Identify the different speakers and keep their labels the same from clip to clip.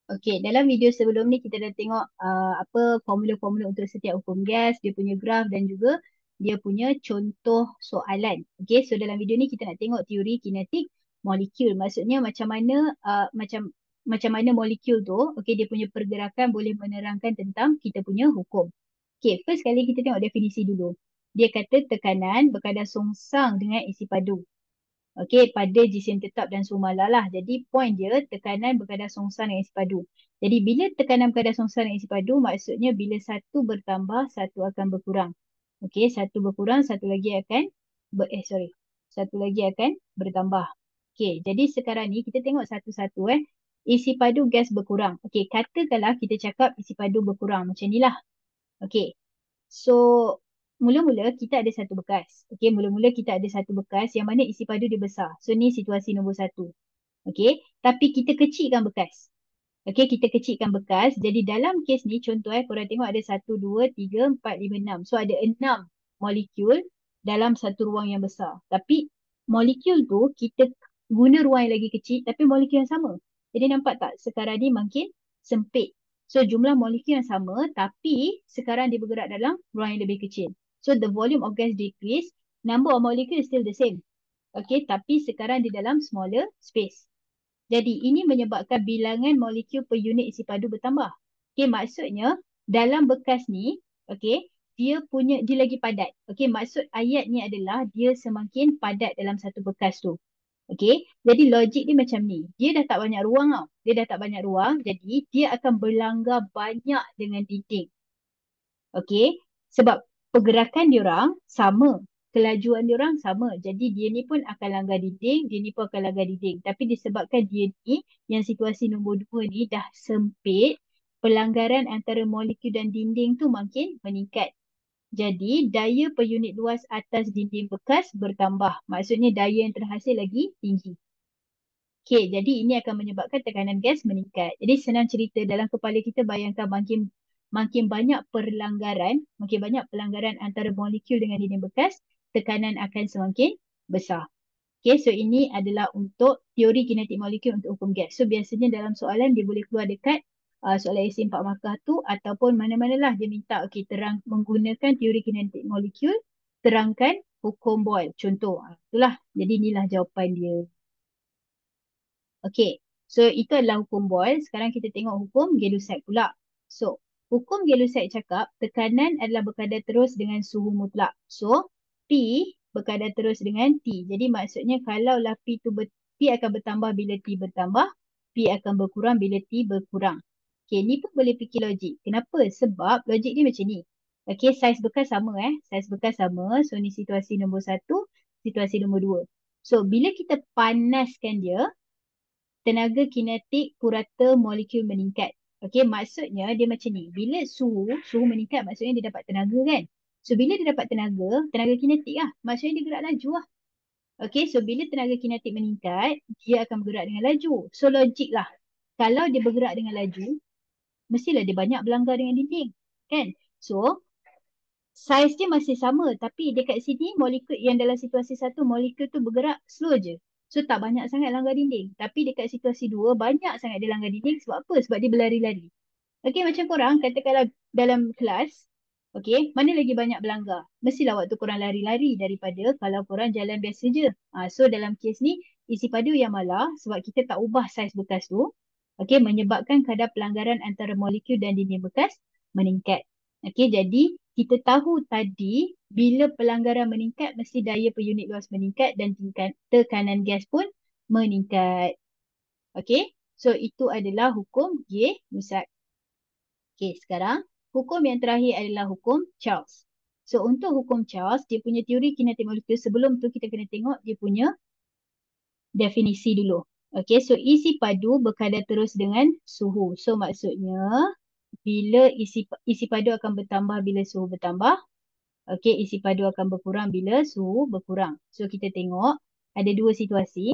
Speaker 1: Okey, dalam video sebelum ni kita dah tengok apa formula-formula untuk setiap hukum gas, dia punya graf dan juga dia punya contoh soalan. Okey, so dalam video ni kita nak tengok teori kinetik molekul. Maksudnya macam mana macam mana molekul tu, okey, dia punya pergerakan boleh menerangkan tentang kita punya hukum. Okey, first kali kita tengok definisi dulu. Dia kata tekanan berkadar songsang dengan isi padu. Okey, pada jisim tetap dan sumala lah. Jadi point dia tekanan berkadar songsang dengan isi padu. Jadi bila tekanan berkadar songsang dengan isi padu, maksudnya bila satu bertambah, satu akan berkurang. Okey, satu berkurang, satu lagi akan satu lagi akan bertambah. Okey, jadi sekarang ni kita tengok satu-satu Isi padu gas berkurang. Okey, katakanlah kita cakap isi padu berkurang macam ni lah. Okey. So, mula-mula kita ada satu bekas. Okey, mula-mula kita ada satu bekas yang mana isi padu dia besar. So, ni situasi nombor satu. Okey, tapi kita kecilkan bekas. Okey, kita kecilkan bekas. Jadi, dalam kes ni, contoh korang tengok ada 1, 2, 3, 4, 5, 6. So, ada 6 molekul dalam satu ruang yang besar. Tapi, molekul tu kita guna ruang yang lagi kecil, tapi molekul yang sama. Jadi, nampak tak? Sekarang ni makin sempit. So, jumlah molekul yang sama, tapi sekarang dia bergerak dalam ruang yang lebih kecil. So, the volume of gas decrease, number of molecule is still the same. Okay, tapi sekarang di dalam smaller space. Jadi, ini menyebabkan bilangan molekul per unit isi padu bertambah. Okay, maksudnya dalam bekas ni, okay, dia lagi padat. Okay, maksud ayat ni adalah dia semakin padat dalam satu bekas tu. Okay, jadi logik dia macam ni. Dia dah tak banyak ruang tau. Dia dah tak banyak ruang, jadi dia akan berlanggar banyak dengan dinding. Okay, sebab pergerakan diorang sama. Kelajuan diorang sama. Jadi dia ni pun akan langgar dinding, dia ni pun akan langgar dinding. Tapi disebabkan dia ni, yang situasi nombor 2 ni dah sempit, pelanggaran antara molekul dan dinding tu makin meningkat. Jadi daya per unit luas atas dinding bekas bertambah. Maksudnya daya yang terhasil lagi tinggi. Okay, jadi ini akan menyebabkan tekanan gas meningkat. Jadi senang cerita dalam kepala kita bayangkan makin banyak pelanggaran antara molekul dengan dinding bekas, tekanan akan semakin besar. Okay, so ini adalah untuk teori kinetik molekul untuk hukum gas. So biasanya dalam soalan dia boleh keluar dekat soalan esei 4 markah tu ataupun mana-manalah dia minta terang menggunakan teori kinetik molekul, terangkan hukum Boyle. Contoh, itulah. Jadi inilah jawapan dia. Okay, so itu adalah hukum Boyle. Sekarang kita tengok hukum Gay-Lussac pula. So, hukum Gay-Lussac cakap tekanan adalah berkadar terus dengan suhu mutlak. So, P berkadar terus dengan T. Jadi maksudnya kalaulah P akan bertambah bila T bertambah, P akan berkurang bila T berkurang. Okay, ni pun boleh fikir logik. Kenapa? Sebab logik dia macam ni. Okay, saiz bekas sama Saiz bekas sama. So, ni situasi nombor 1, situasi nombor 2. So, bila kita panaskan dia, tenaga kinetik purata molekul meningkat. Okey, maksudnya dia macam ni. Bila suhu meningkat maksudnya dia dapat tenaga kan? So bila dia dapat tenaga kinetik lah. Maksudnya dia gerak laju lah. Okey, so bila tenaga kinetik meningkat, dia akan bergerak dengan laju. So logik lah. Kalau dia bergerak dengan laju, mestilah dia banyak berlanggar dengan dinding. Kan? So, saiz dia masih sama tapi dekat sini molekul yang dalam situasi 1 molekul tu bergerak slow je. So tak banyak sangat langgar dinding. Tapi dekat situasi 2 banyak sangat dia langgar dinding sebab apa? Sebab dia berlari-lari. Okey, macam korang katakanlah dalam kelas, okey, mana lagi banyak berlanggar? Mestilah waktu korang lari-lari daripada kalau korang jalan biasa je. So dalam kes ni isi padu yang malah sebab kita tak ubah saiz bekas tu, okey, menyebabkan kadar pelanggaran antara molekul dan dinding bekas meningkat. Okey, jadi kita tahu tadi bila pelanggaran meningkat mesti daya per unit luas meningkat dan tekanan gas pun meningkat. Okey, so itu adalah hukum Gay-Lussac. Okey, sekarang hukum yang terakhir adalah hukum Charles. So untuk hukum Charles, dia punya teori kinetik molekul, sebelum tu kita kena tengok dia punya definisi dulu. Okey, so isi padu berkadar terus dengan suhu. So maksudnya bila isi padu akan bertambah bila suhu bertambah. Okey, isi padu akan berkurang bila suhu berkurang. So kita tengok ada dua situasi.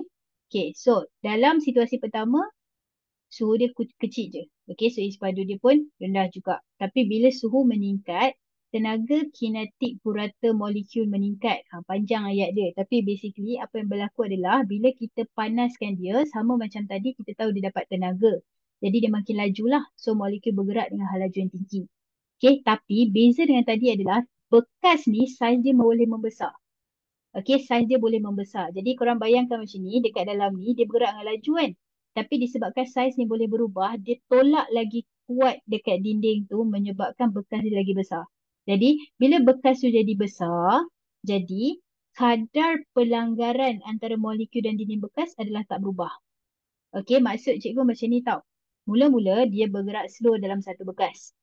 Speaker 1: Okey, so dalam situasi pertama suhu dia kecil je. Okey, so isi padu dia pun rendah juga. Tapi bila suhu meningkat, tenaga kinetik purata molekul meningkat. Panjang ayat dia. Tapi basically apa yang berlaku adalah bila kita panaskan dia, sama macam tadi kita tahu dia dapat tenaga. Jadi dia makin laju lah. So molekul bergerak dengan hal laju yang tinggi. Okay, tapi beza dengan tadi adalah bekas ni saiz dia boleh membesar. Okay, saiz dia boleh membesar. Jadi korang bayangkan macam ni, dekat dalam ni dia bergerak dengan laju kan. Tapi disebabkan saiz ni boleh berubah, dia tolak lagi kuat dekat dinding tu menyebabkan bekas dia lagi besar. Jadi bila bekas tu jadi besar, jadi kadar pelanggaran antara molekul dan dinding bekas adalah tak berubah. Okay, maksud cikgu macam ni tau. Mula-mula dia bergerak slow dalam satu bekas.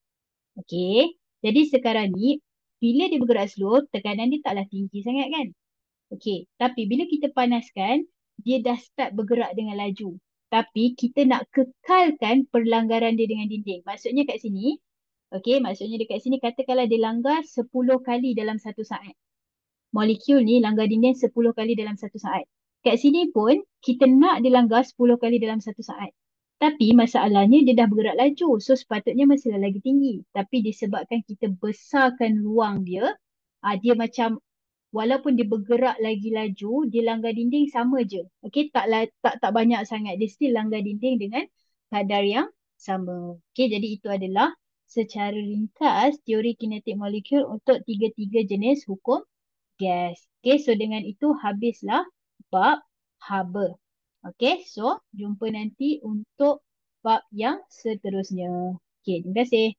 Speaker 1: Okay, jadi sekarang ni bila dia bergerak slow, tekanan dia taklah tinggi sangat kan. Okey, tapi bila kita panaskan, dia dah start bergerak dengan laju. Tapi kita nak kekalkan perlanggaran dia dengan dinding. Maksudnya kat sini, okey, maksudnya dekat sini katakanlah dia langgar 10 kali dalam satu saat. Molekul ni langgar dinding 10 kali dalam satu saat. Kat sini pun kita nak dia langgar 10 kali dalam satu saat. Tapi masalahnya dia dah bergerak laju. So sepatutnya masih lagi tinggi. Tapi disebabkan kita besarkan ruang dia, dia macam walaupun dia bergerak lagi laju, dia langgar dinding sama je. Okey, tak banyak sangat. Dia still langgar dinding dengan kadar yang sama. Okey, jadi itu adalah secara ringkas teori kinetik molekul untuk tiga-tiga jenis hukum gas. Okey, so dengan itu habislah bab haba. Okey, so jumpa nanti untuk bab yang seterusnya. Okey, terima kasih.